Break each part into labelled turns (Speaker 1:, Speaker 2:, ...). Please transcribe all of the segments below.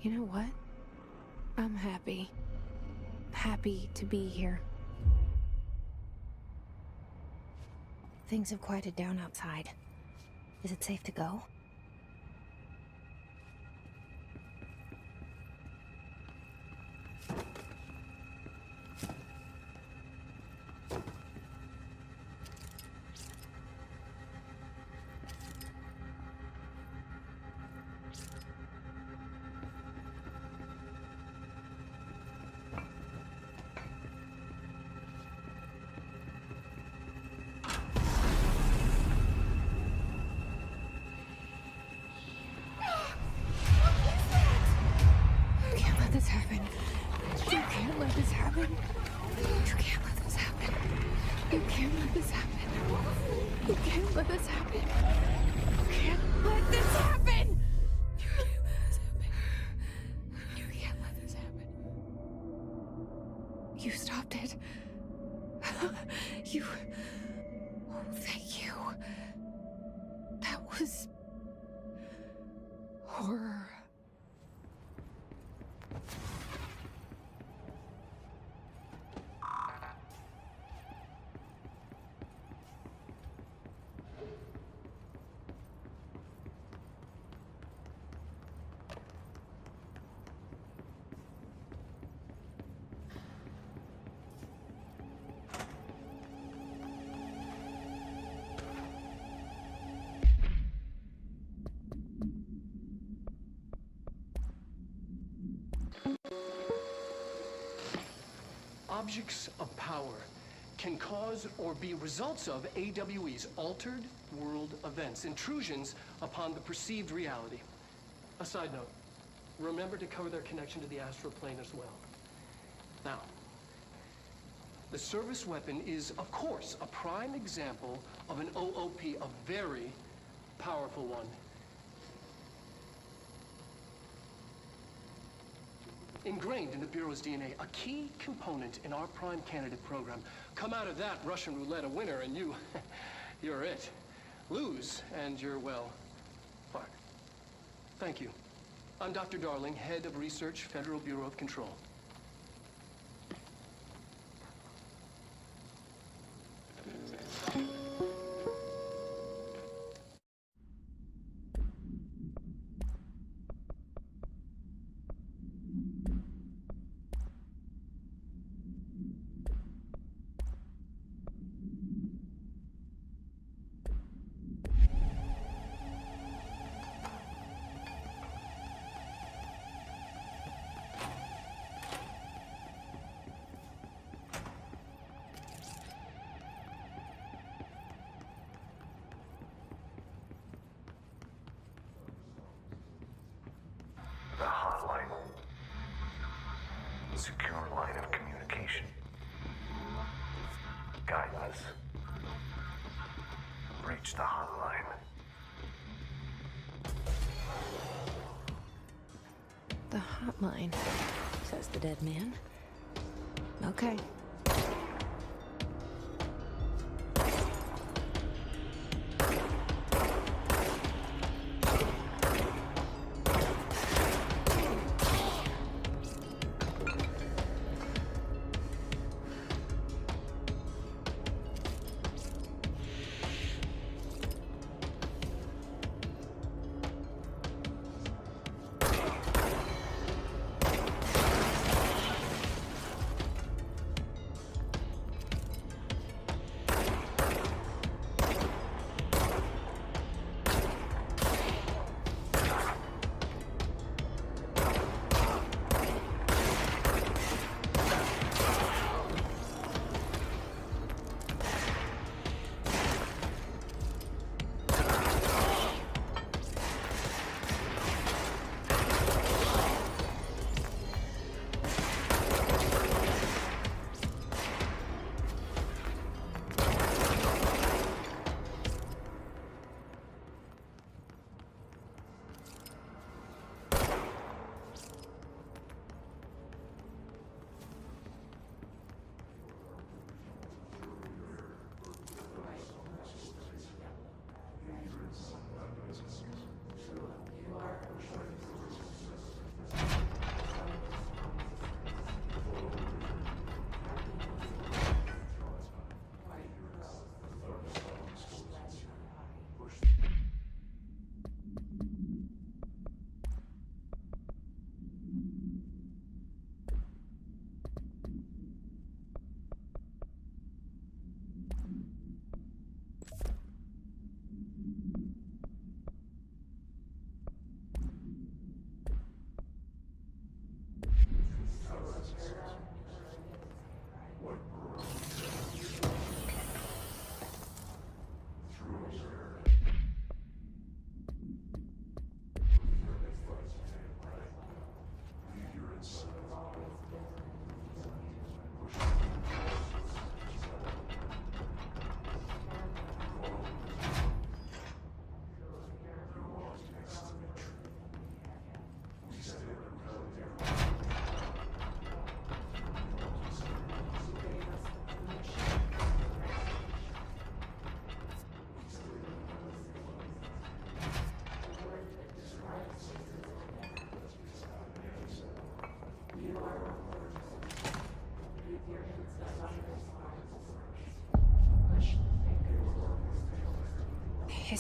Speaker 1: You know what? I'm happy. Happy to be here. Things have quieted down outside. Is it safe to go? This happen. You can't let this happen. You can't let this happen. You can't let this happen. You can't let this happen. You can't let this happen. You can't let this happen. You stopped it. You. Oh, thank you. That was horror.
Speaker 2: Objects of power can cause or be results of AWE's, altered world events, intrusions upon the perceived reality. A side note, remember to cover their connection to the astral plane as well. Now, the service weapon is, of course, a prime example of an OOP, a very powerful one. Ingrained in the Bureau's DNA, a key component in our prime candidate program. Come out of that Russian roulette a winner and you're it. Lose and you're, well, fuck. Thank you. I'm Dr. Darling, head of research, Federal Bureau of Control.
Speaker 3: The hotline. Secure line of communication. Guidance. Reach the hotline.
Speaker 1: The hotline, says the dead man. Okay.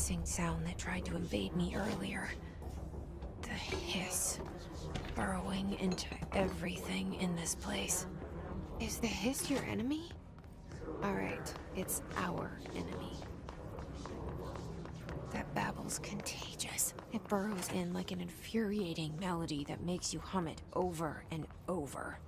Speaker 1: hissing sound that tried to invade me earlier. The hiss, burrowing into everything in this place. Is the hiss your enemy? Alright, it's our enemy. That babble's contagious. It burrows in like an infuriating melody that makes you hum it over and over.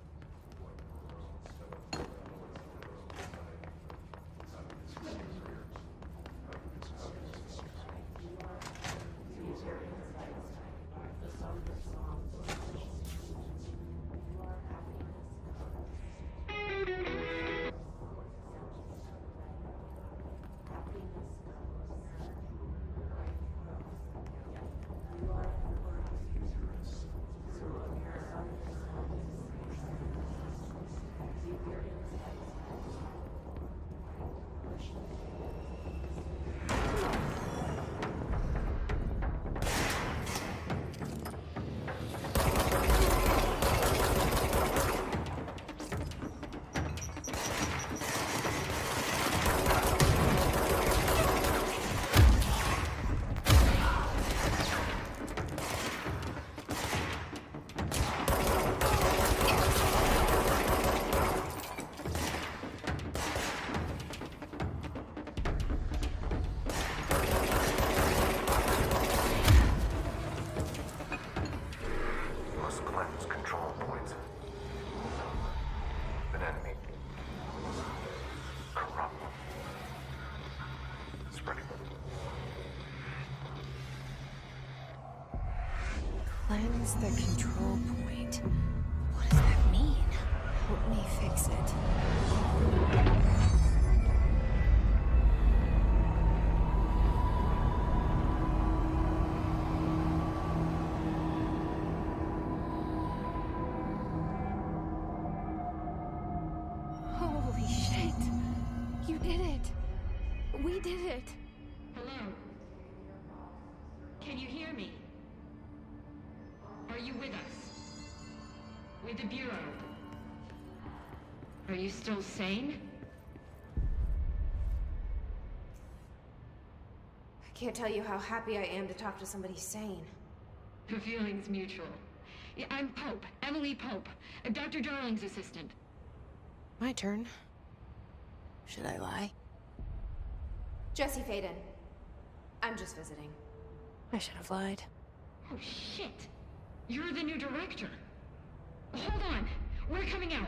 Speaker 1: Cleanse the control point. What does that mean? Help me fix it. Holy shit! You did it! We did it!
Speaker 4: Hello? Can you hear me? Are you with us? With the Bureau? Are you still sane?
Speaker 1: I can't tell you how happy I am to talk to somebody sane.
Speaker 4: The feeling's mutual. Yeah, I'm Pope, Emily Pope, Dr. Darling's assistant.
Speaker 1: My turn. Should I lie? Jesse Faden. I'm just visiting. I should have lied.
Speaker 4: Oh, shit. You're the new director. Hold on. We're coming out.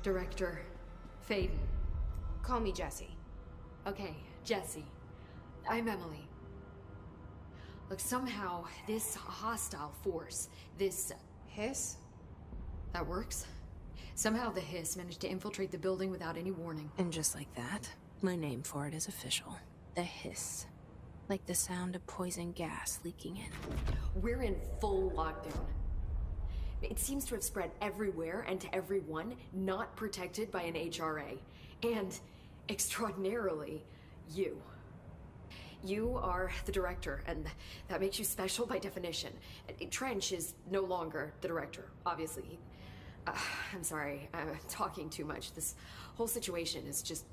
Speaker 5: Director Faden.
Speaker 1: Call me Jesse.
Speaker 5: Okay, Jesse. I'm Emily. Look, somehow this hostile force, this...
Speaker 1: Hiss?
Speaker 5: that works? Somehow the hiss managed to infiltrate the building without any warning.
Speaker 1: And just like that, my name for it is official. The hiss. Like the sound of poison gas leaking in.
Speaker 5: We're in full lockdown. It seems to have spread everywhere and to everyone not protected by an HRA. And, extraordinarily, you. You are the director, and that makes you special by definition. Trench is no longer the director, obviously. I'm sorry, I'm talking too much. This whole situation is just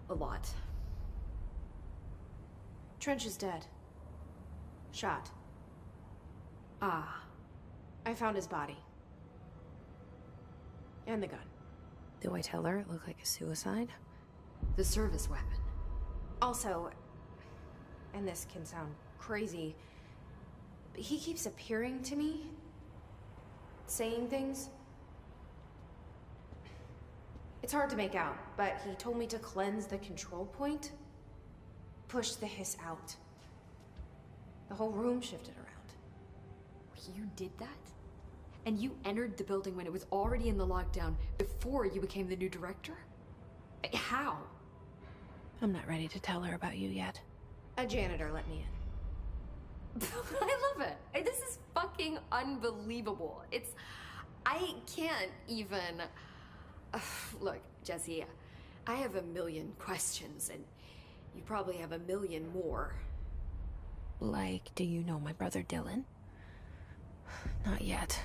Speaker 5: a lot.
Speaker 1: Trench is dead. Shot.
Speaker 5: Ah.
Speaker 1: I found his body. And the gun. Do I tell her it looked like a suicide?
Speaker 5: The service weapon.
Speaker 1: Also, and this can sound crazy, but he keeps appearing to me, saying things. It's hard to make out, but he told me to cleanse the control point, push the hiss out. The whole room shifted around.
Speaker 5: You did that? And you entered the building when it was already in the lockdown before you became the new director? How?
Speaker 1: I'm not ready to tell her about you yet. A janitor let me in.
Speaker 5: I love it. This is fucking unbelievable. I can't even... Look, Jesse, I have a million questions, and you probably have a million more.
Speaker 1: Like, do you know my brother Dylan?
Speaker 6: Not yet.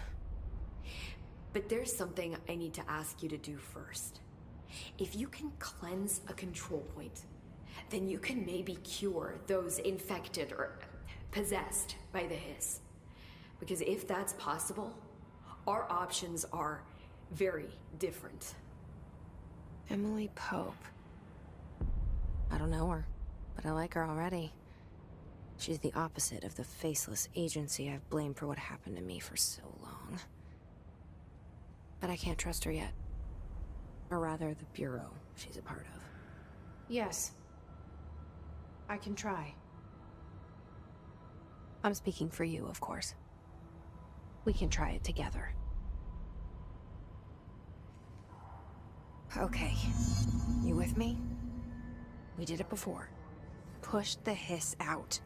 Speaker 5: But there's something I need to ask you to do first. If you can cleanse a control point, then you can maybe cure those infected or possessed by the hiss. Because if that's possible, our options are very different.
Speaker 6: Emily Pope. I don't know her, but I like her already. She's the opposite of the faceless agency I've blamed for what happened to me for so long. But I can't trust her yet. Or rather, the bureau she's a part of.
Speaker 7: Yes. I can try.
Speaker 6: I'm speaking for you, of course. We can try it together. Okay. You with me? We did it before. Push the hiss out.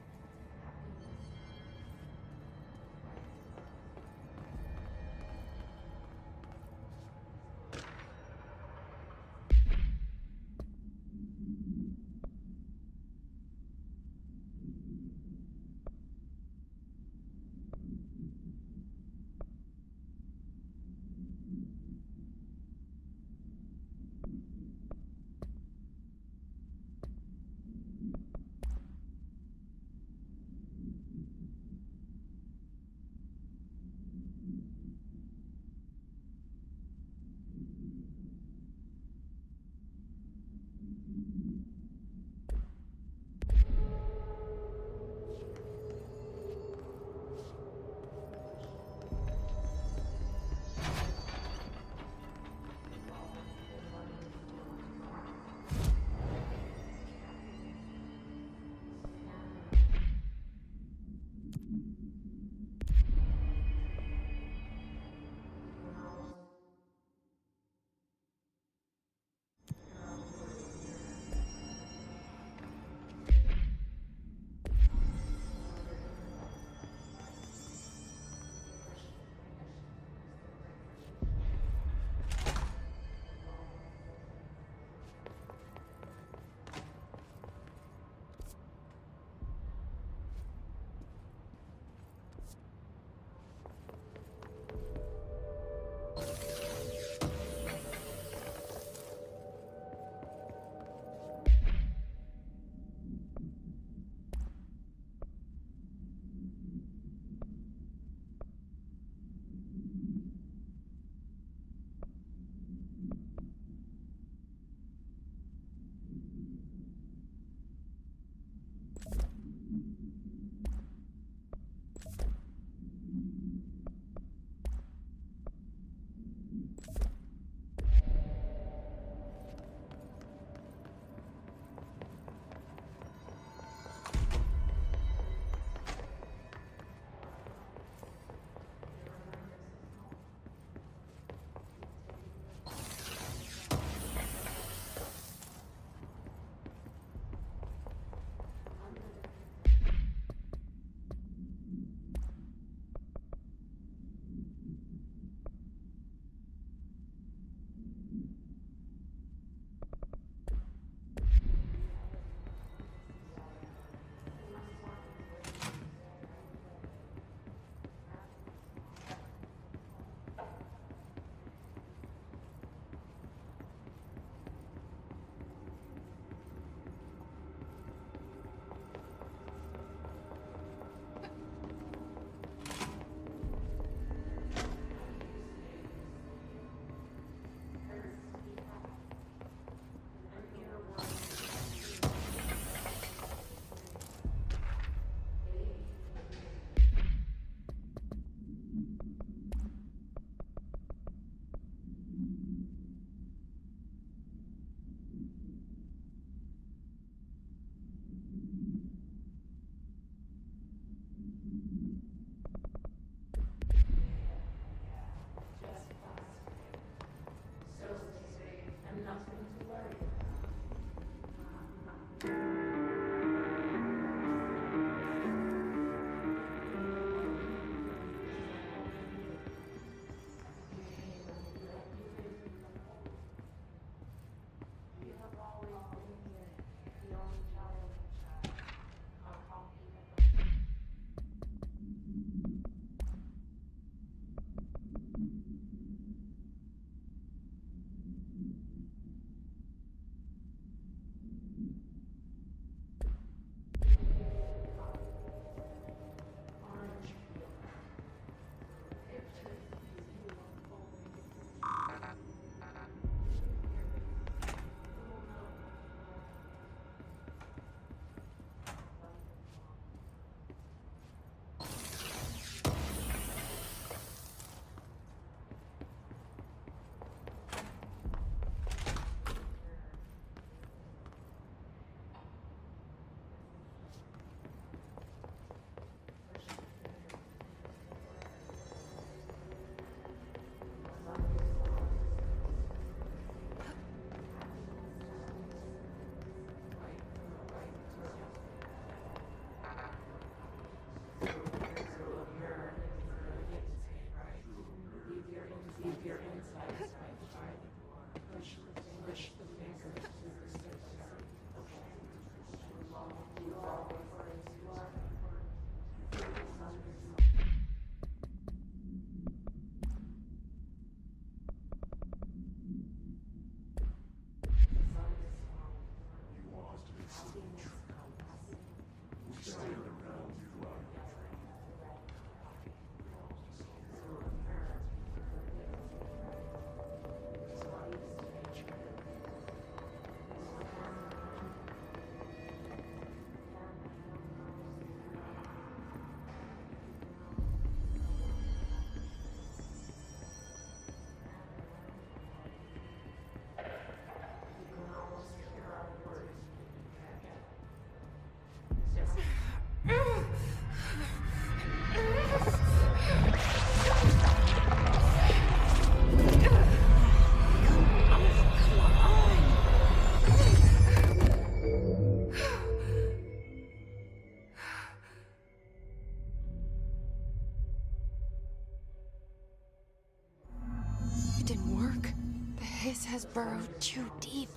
Speaker 6: hiss has burrowed too deep,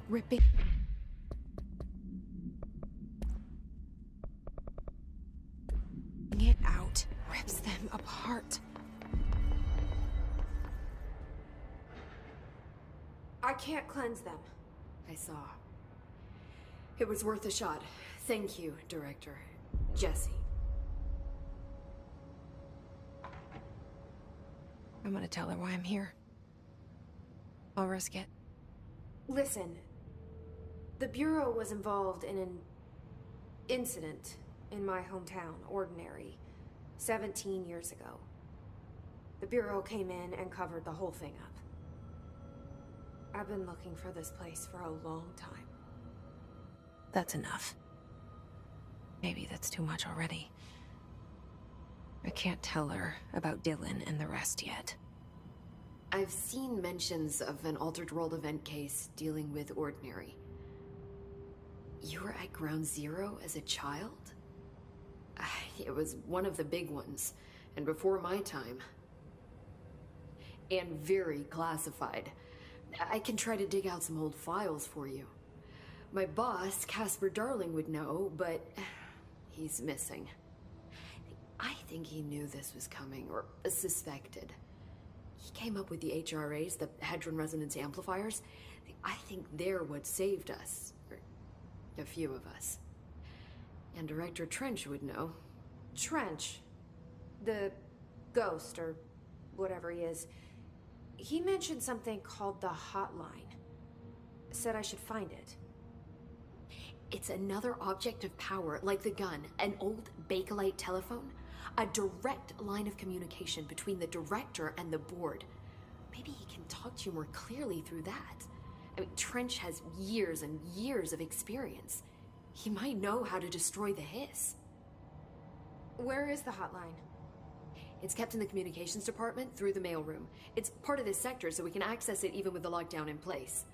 Speaker 6: ripping it out, rips them apart.
Speaker 5: I can't cleanse them. I saw. It was worth a shot. Thank you, Director. Jesse.
Speaker 6: I'm gonna tell her why I'm here. I'll risk it.
Speaker 7: Listen, the Bureau was involved in an incident in my hometown, Ordinary, 17 years ago. The Bureau came in and covered the whole thing up. I've been looking for this place for a long time.
Speaker 6: That's enough. Maybe that's too much already. I can't tell her about Dylan and the rest yet.
Speaker 5: I've seen mentions of an Altered World event case dealing with Ordinary. You were at Ground Zero as a child? It was one of the big ones, and before my time. And very classified. I can try to dig out some old files for you. My boss, Casper Darling, would know, but he's missing. I think he knew this was coming, or suspected. He came up with the HRAs, the Hadron Resonance Amplifiers. I think they're what saved us. Or a few of us. And Director Trench would know.
Speaker 7: Trench, the ghost, or whatever he is, he mentioned something called the Hotline. Said I should find it.
Speaker 5: It's another object of power, like the gun, an old Bakelite telephone. A direct line of communication between the director and the board. Maybe he can talk to you more clearly through that. I mean, Trench has years and years of experience. He might know how to destroy the hiss.
Speaker 7: Where is the hotline?
Speaker 5: It's kept in the communications department through the mailroom. It's part of this sector, so we can access it even with the lockdown in place.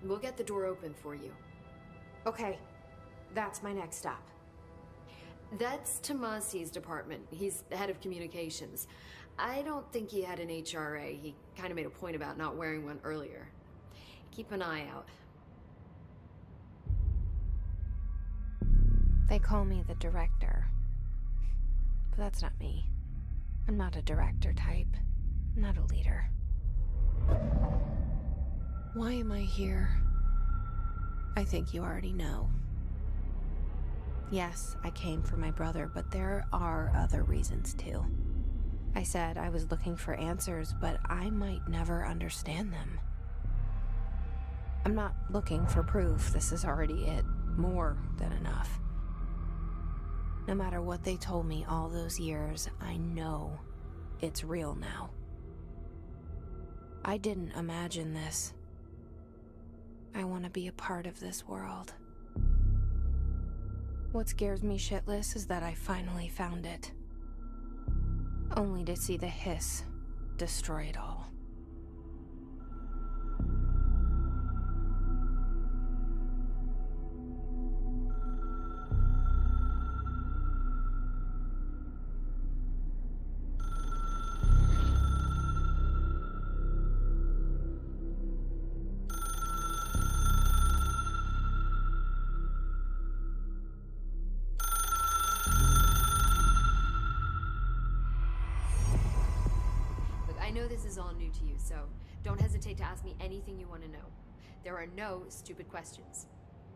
Speaker 5: We'll get the door open for you.
Speaker 7: Okay, that's my next stop.
Speaker 5: That's Tomasi's department. He's the head of communications. I don't think he had an HRA. He kind of made a point about not wearing one earlier. Keep an eye out.
Speaker 6: They call me the director. But that's not me. I'm not a director type. I'm not a leader. Why am I here? I think you already know. Yes, I came for my brother, but there are other reasons too. I said I was looking for answers, but I might never understand them. I'm not looking for proof. This is already it. More than enough. No matter what they told me all those years, I know it's real now. I didn't imagine this. I want to be a part of this world. What scares me shitless is that I finally found it. Only to see the hiss destroy it all.
Speaker 5: I know this is all new to you, so don't hesitate to ask me anything you want to know. There are no stupid questions.